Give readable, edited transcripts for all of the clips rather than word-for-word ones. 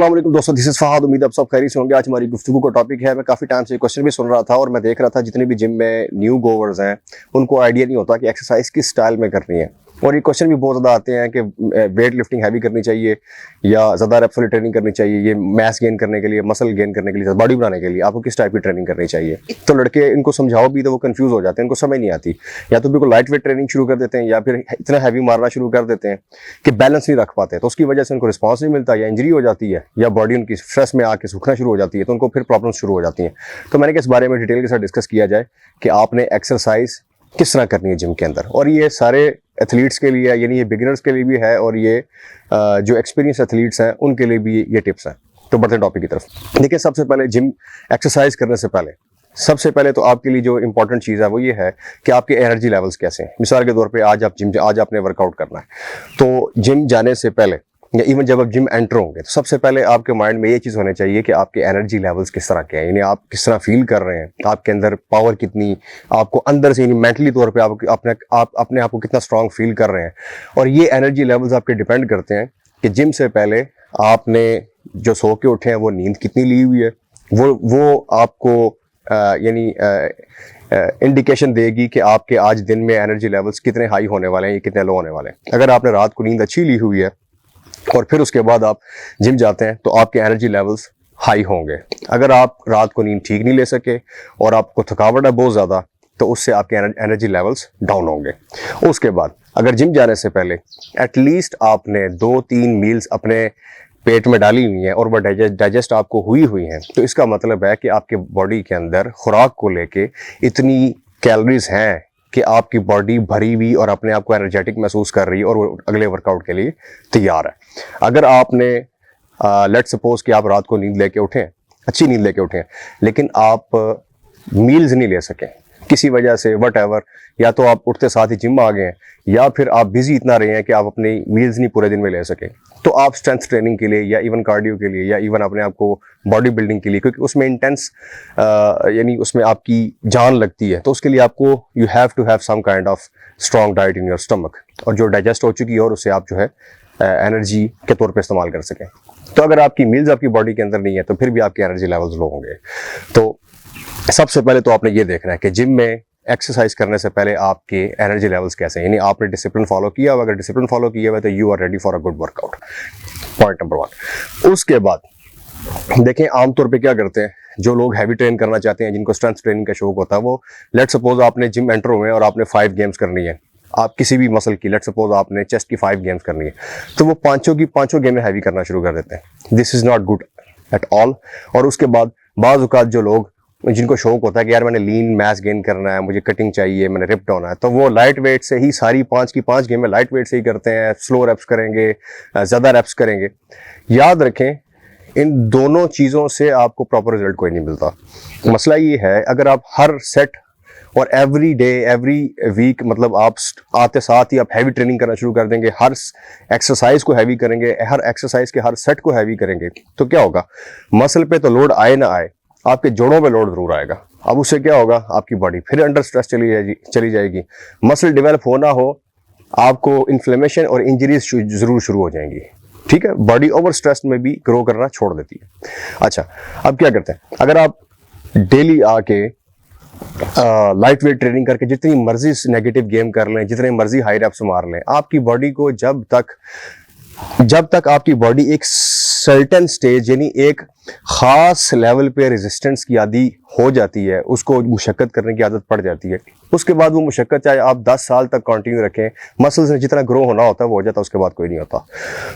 अस्सलाम वालेकुम दोस्तों, दिस इज फहाद। उम्मीद आप सब खैरियत से होंगे। आज हमारी गुफ्तगू का टॉपिक है, मैं काफ़ी टाइम से क्वेश्चन भी सुन रहा था और मैं देख रहा था जितने भी जिम में न्यू गोवर्स हैं उनको आइडिया नहीं होता कि एक्सरसाइज किस स्टाइल में करनी है। और ये क्वेश्चन भी बहुत ज़्यादा आते हैं कि वेट लिफ्टिंग हैवी करनी चाहिए या ज़्यादा रेप्स वाली ट्रेनिंग करनी चाहिए, ये मैस गेन करने के लिए, मसल गेन करने के लिए, बॉडी बनाने के लिए आपको किस टाइप की ट्रेनिंग करनी चाहिए। तो लड़के इनको समझाओ भी तो वो कंफ्यूज हो जाते हैं, इनको समझ नहीं आती। या तो बिल्कुल लाइट वेट ट्रेनिंग शुरू कर देते हैं या फिर इतना हैवी मारना शुरू कर देते हैं कि बैलेंस नहीं रख पाते, तो उसकी वजह से उनको रिस्पॉन्स नहीं मिलता या इंजरी हो जाती है या बॉडी उनकी स्ट्रेस में आके सूखना शुरू हो जाती है, तो उनको फिर प्रॉब्लम शुरू हो जाती हैं। तो मैंने इस बारे में डिटेल के साथ डिस्कस किया जाए कि आपने एक्सरसाइज किस तरह करनी है जिम के अंदर। और ये सारे एथलीट्स के लिए, यानी ये बिगिनर्स के लिए भी है और ये जो एक्सपीरियंस एथलीट्स हैं उनके लिए भी ये टिप्स हैं। तो बढ़ते हैं टॉपिक की तरफ। देखिए, सबसे पहले जिम एक्सरसाइज करने से पहले सबसे पहले तो आपके लिए जो इंपॉर्टेंट चीज़ है वो ये है कि आपके एनर्जी लेवल्स कैसे हैं। मिसाल के तौर पे आज आपने वर्कआउट करना है, तो जिम जाने से पहले या इवन जब आप जिम एंटर होंगे तो सबसे पहले आपके माइंड में ये चीज़ होनी चाहिए कि आपके एनर्जी लेवल्स किस तरह के हैं, यानी आप किस तरह फील कर रहे हैं, आपके अंदर पावर कितनी, आपको अंदर से यानी मेंटली तौर पे आप अपने आप को कितना स्ट्रांग फील कर रहे हैं। और ये एनर्जी लेवल्स आपके डिपेंड करते हैं कि जिम से पहले आपने जो सो के उठे हैं वो नींद कितनी ली हुई है, वो आपको यानी इंडिकेशन देगी कि आपके आज दिन में एनर्जी लेवल्स कितने हाई होने वाले हैं या कितने लो होने वाले हैं। अगर आपने रात को नींद अच्छी ली हुई है और फिर उसके बाद आप जिम जाते हैं तो आपके एनर्जी लेवल्स हाई होंगे। अगर आप रात को नींद ठीक नहीं ले सके और आपको थकावट है बहुत ज़्यादा, तो उससे आपके एनर्जी लेवल्स डाउन होंगे। उसके बाद अगर जिम जाने से पहले एटलीस्ट आपने 2-3 मील्स अपने पेट में डाली हुई हैं और वह डाइजेस्ट आपको हुई हैं, तो इसका मतलब है कि आपके बॉडी के अंदर खुराक को लेके इतनी कैलोरीज हैं कि आपकी बॉडी भरी हुई और अपने आप को एनर्जेटिक महसूस कर रही है और वो अगले वर्कआउट के लिए तैयार है। अगर आपने लेट्स सपोज कि आप रात को नींद लेके उठें, अच्छी नींद लेके उठें, लेकिन आप मील्स नहीं ले सकें किसी वजह से, वट एवर, या तो आप उठते साथ ही जिम आ गए हैं या फिर आप बिजी इतना रहे हैं कि आप अपनी मील्स नहीं पूरे दिन में ले सके, तो आप स्ट्रेंथ ट्रेनिंग के लिए या इवन कार्डियो के लिए या इवन अपने आप को बॉडी बिल्डिंग के लिए, क्योंकि उसमें इंटेंस यानी उसमें आपकी जान लगती है, तो उसके लिए आपको you have to have some kind of strong diet in your stomach, और जो डाइजेस्ट हो चुकी है और उसे आप जो है एनर्जी के तौर पर इस्तेमाल कर सकें। तो अगर आपकी मील्स आपकी बॉडी के अंदर नहीं है तो फिर भी आपकी एनर्जी लेवल्स लो होंगे। तो सबसे पहले तो आपने ये देखना है कि जिम में एक्सरसाइज करने से पहले आपके एनर्जी लेवल्स कैसे हैं, यानी आपने डिसिप्लिन फॉलो किया हुआ। अगर डिसिप्लिन फॉलो किया हुआ तो you are ready for a good workout, point number 1। उसके बाद देखें, आमतौर पे क्या करते हैं जो लोग हैवी ट्रेन करना चाहते हैं, जिनको स्ट्रेंथ ट्रेनिंग का शौक होता है, वो लेट सपोज आपने जिम एंटर हुए और आपने 5 गेम्स करनी है, आप किसी भी मसल की, लेट सपोज आपने चेस्ट की 5 गेम्स करनी है, तो वो पांचों गेमें हैवी करना शुरू कर देते हैं। This is not good at all. और उसके बाद बाज़ औक़ात जो लोग जिनको शौक होता है कि यार मैंने लीन मैस गेन करना है, मुझे कटिंग चाहिए, मैंने रिप्ड होना है, तो वो लाइट वेट से ही सारी 5 की 5 गेमें लाइट वेट से ही करते हैं, स्लो रेप्स करेंगे, ज़्यादा रेप्स करेंगे। याद रखें, इन दोनों चीज़ों से आपको प्रॉपर रिजल्ट कोई नहीं मिलता। मसला ये है, अगर आप हर सेट और एवरी डे एवरी वीक, मतलब आप आते साथ ही आप हैवी ट्रेनिंग करना शुरू कर देंगे, हर एक्सरसाइज को हैवी करेंगे, हर एक्सरसाइज के हर सेट को हैवी करेंगे, तो क्या होगा, मसल पे तो लोड आए ना आए, आपके जोड़ों पे लोड जरूर आएगा। अब उससे क्या होगा, आपकी बॉडी फिर अंडर स्ट्रेस चली जाएगी, मसल डेवलप होना हो, आपको इन्फ्लेमेशन और इंजरीज जरूर शुरू हो जाएंगी। ठीक है, बॉडी ओवर स्ट्रेस में भी ग्रो करना छोड़ देती है। अच्छा, अब क्या करते हैं, अगर आप डेली आके लाइट वेट ट्रेनिंग करके जितनी मर्जी नेगेटिव गेम कर लें, जितने मर्जी हाई रेप्स मार लें, आपकी बॉडी को जब तक आपकी बॉडी एक सर्टेन स्टेज यानी एक खास लेवल पे रेजिस्टेंस की आदी हो जाती है, उसको मुशक्कत करने की आदत पड़ जाती है, उसके बाद वो मुशक्कत चाहे आप 10 साल तक कंटिन्यू रखें, मसल्स ने जितना ग्रो होना होता है वो हो जाता है, उसके बाद कोई नहीं होता।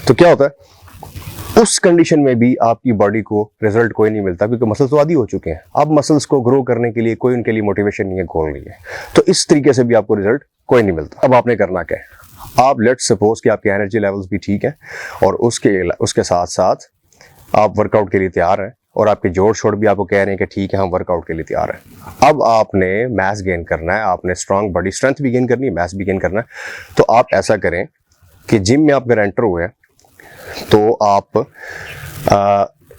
तो क्या होता है, उस कंडीशन में भी आपकी बॉडी को रिजल्ट कोई नहीं मिलता, क्योंकि मसल्स तो आदी हो चुके हैं। अब मसल्स को ग्रो करने के लिए कोई उनके लिए मोटिवेशन नहीं है, गोल नहीं है, तो इस तरीके से भी आपको रिजल्ट कोई नहीं मिलता। अब आपने करना क्या है, आप लेट्स सपोज कि आपकी एनर्जी लेवल्स भी ठीक है और उसके साथ साथ आप वर्कआउट के लिए तैयार हैं और आपके जोड़ शोड़ भी आपको कह रहे हैं कि ठीक है हम वर्कआउट के लिए तैयार हैं। अब आपने मैस गेन करना है, आपने स्ट्रांग बॉडी स्ट्रेंथ भी गेन करनी है, मैस भी गेन करना है। तो आप ऐसा करें कि जिम में आप अगर एंटर हुए हैं तो आप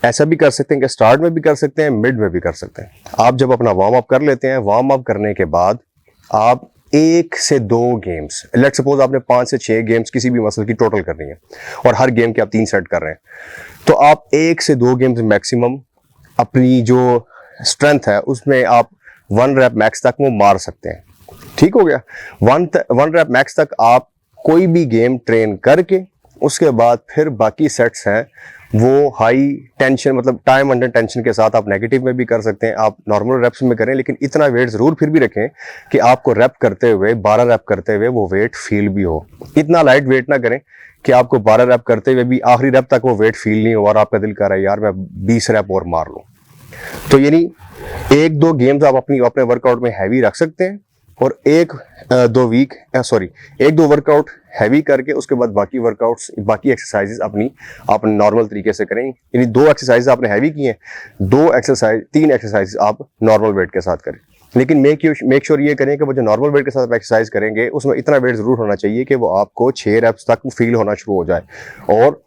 ऐसा भी कर सकते हैं कि स्टार्ट में भी कर सकते हैं, मिड में भी कर सकते हैं। आप जब अपना वार्म अप कर लेते हैं, वार्म अप करने के बाद आप 1 से 2 गेम्स, लेट सपोज आपने 5 से 6 गेम्स किसी भी मसल की टोटल करनी है और हर गेम के आप 3 सेट कर रहे हैं, तो आप 1 से 2 गेम्स मैक्सिमम अपनी जो स्ट्रेंथ है उसमें आप 1 रैप मैक्स तक वो मार सकते हैं। ठीक हो गया। 1 रैप मैक्स तक आप कोई भी गेम ट्रेन करके उसके बाद फिर बाकी सेट्स हैं वो हाई टेंशन, मतलब टाइम अंडर टेंशन के साथ आप नेगेटिव में भी कर सकते हैं, आप नॉर्मल रेप्स में करें, लेकिन इतना वेट ज़रूर फिर भी रखें कि आपको रैप करते हुए 12 रैप करते हुए वो वेट फील भी हो। इतना लाइट वेट ना करें कि आपको 12 रैप करते हुए भी आखिरी रैप तक वो वेट फील नहीं हो और आपका दिल कर रहा है यार मैं 20 रैप और मार लूँ। तो यानी 1-2 गेम्स आप अपने वर्कआउट में हैवी रख सकते हैं और 1-2 वर्कआउट हैवी करके उसके बाद बाकी वर्कआउट्स, बाकी एक्सरसाइजेस आप नॉर्मल तरीके से करें। यानी 2 एक्सरसाइज आपने हैवी किए हैं, 3 एक्सरसाइज आप नॉर्मल वेट के साथ करें, लेकिन मेक श्योर ये करें कि वो जो नॉर्मल वेट के साथ एक्सरसाइज करेंगे उसमें इतना वेट जरूर होना चाहिए कि वो आपको 6 रैप्स तक फील होना शुरू हो जाए और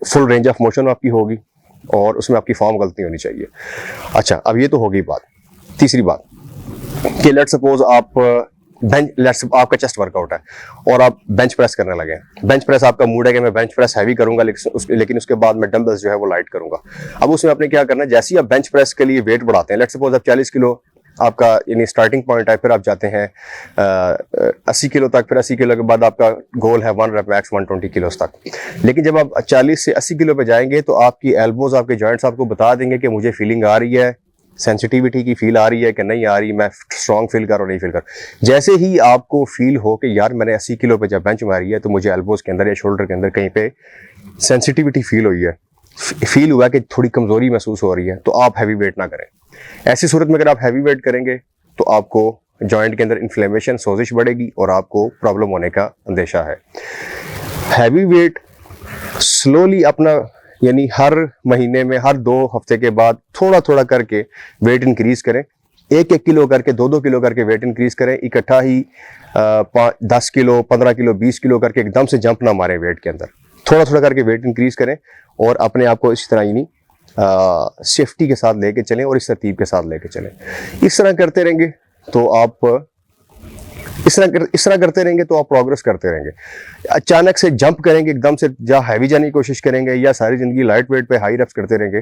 फुल रेंज ऑफ मोशन आपकी होगी और उसमें आपकी फॉर्म गलती होनी चाहिए। अच्छा, अब ये तो होगी बात। तीसरी बात कि लेट्स सपोज आपका चेस्ट वर्कआउट है और आप बेंच प्रेस करने लगे हैं। बेंच प्रेस आपका मूड है कि मैं बेंच प्रेस हैवी करूंगा, लेकिन उसके बाद मैं डंबल्स जो है वो लाइट करूंगा। अब उसमें आपने क्या करना है, जैसे ही आप बेंच प्रेस के लिए वेट बढ़ाते हैं, लेट्स सपोज आप 40 किलो आपका यानी स्टार्टिंग पॉइंट है, फिर आप जाते हैं 80 किलो तक, फिर 80 किलो के बाद आपका गोल है 1 रैप मैक्स 120 किलो तक। लेकिन जब आप 40 से 80 किलो पे जाएंगे तो आपकी एल्बोज, आपके जॉइंट्स आपको बता देंगे कि मुझे फीलिंग आ रही है, सेंसिटिविटी की फील आ रही है कि नहीं आ रही, मैं स्ट्रॉन्ग फील कर रहा हूँ नहीं फील कर। जैसे ही आपको फील हो कि यार मैंने 80 किलो पे जब बेंच मारी है तो मुझे एल्बोज के अंदर या शोल्डर के अंदर कहीं पे सेंसिटिविटी फील हुई है, फील हुआ कि थोड़ी कमजोरी महसूस हो रही है, तो आप हैवी वेट ना करें। ऐसी सूरत में अगर आप हैवी वेट करेंगे तो आपको जॉइंट के अंदर इन्फ्लेमेशन, सोजिश बढ़ेगी और आपको प्रॉब्लम होने का अंदेशा है। हैवी वेट स्लोली अपना यानी हर महीने में, हर 2 हफ्ते के बाद थोड़ा थोड़ा करके वेट इंक्रीज करें। 1-1 किलो करके, 2-2 किलो करके वेट इंक्रीज करें। इकट्ठा ही 10 किलो, 15 किलो, 20 किलो करके एकदम से जंप ना मारें वेट के अंदर। थोड़ा थोड़ा करके वेट इंक्रीज करें और अपने आप को इस तरह यानी सेफ्टी के साथ लेके चलें और इस तरतीब के साथ लेके चलें। इस तरह करते रहेंगे तो आप करते रहेंगे तो आप प्रोग्रेस करते रहेंगे। अचानक से जंप करेंगे, एकदम से या हैवी जाने की कोशिश करेंगे या सारी जिंदगी लाइट वेट पे हाई रेप्स करते रहेंगे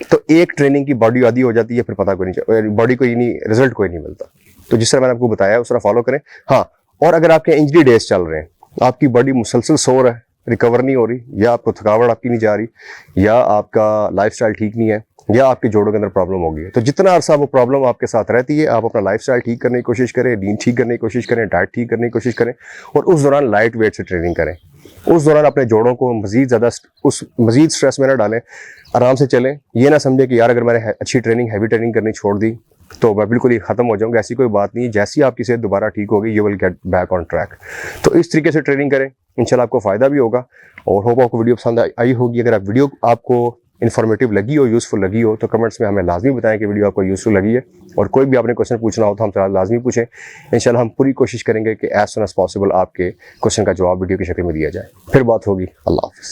तो एक ट्रेनिंग की बॉडी आदी हो जाती है, फिर पता कोई नहीं, बॉडी को नहीं, रिजल्ट कोई नहीं मिलता। तो जिस तरह मैंने आपको बताया उस तरह फॉलो करें। हाँ, और अगर आपके इंजरी डेज चल रहे हैं, आपकी बॉडी मुसलसल सोर है, रिकवर नहीं हो रही, या आपको थकावट आपकी नहीं जा रही, या आपका लाइफस्टाइल ठीक नहीं है, या आपके जोड़ों के अंदर प्रॉब्लम होगी, तो जितना अरसा वो प्रॉब्लम आपके साथ रहती है आप अपना लाइफस्टाइल ठीक करने की कोशिश करें, नींद ठीक करने की कोशिश करें, डाइट ठीक करने की कोशिश करें और उस दौरान लाइट वेट से ट्रेनिंग करें। उस दौरान अपने जोड़ों को मजीद स्ट्रेस में ना डालें, आराम से चलें। ये ना समझे कि यार अगर मैंने अच्छी ट्रेनिंग, हैवी ट्रेनिंग करनी छोड़ दी तो मैं बिल्कुल ही खत्म हो जाऊंगा। ऐसी कोई बात नहीं है। जैसी आपकी सेहत दोबारा ठीक होगी, you will get back on track. तो इस तरीके से ट्रेनिंग करें, इंशाल्लाह आपको फायदा भी होगा और होप आपको वीडियो पसंद आई होगी। अगर आप वीडियो आपको इन्फॉर्मेटिव लगी हो, यूजफुल लगी हो, तो कमेंट्स में हमें लाजमी बताएं कि वीडियो आपको यूजफुल लगी है। और कोई भी आपने क्वेश्चन पूछना हो तो हमसे लाजमी पूछें। इंशाल्लाह हम पूरी कोशिश करेंगे कि एज सुन एज पॉसिबल आपके क्वेश्चन का जवाब वीडियो की शक्ल में दिया जाए। फिर बात होगी। अल्लाह हाफिज़।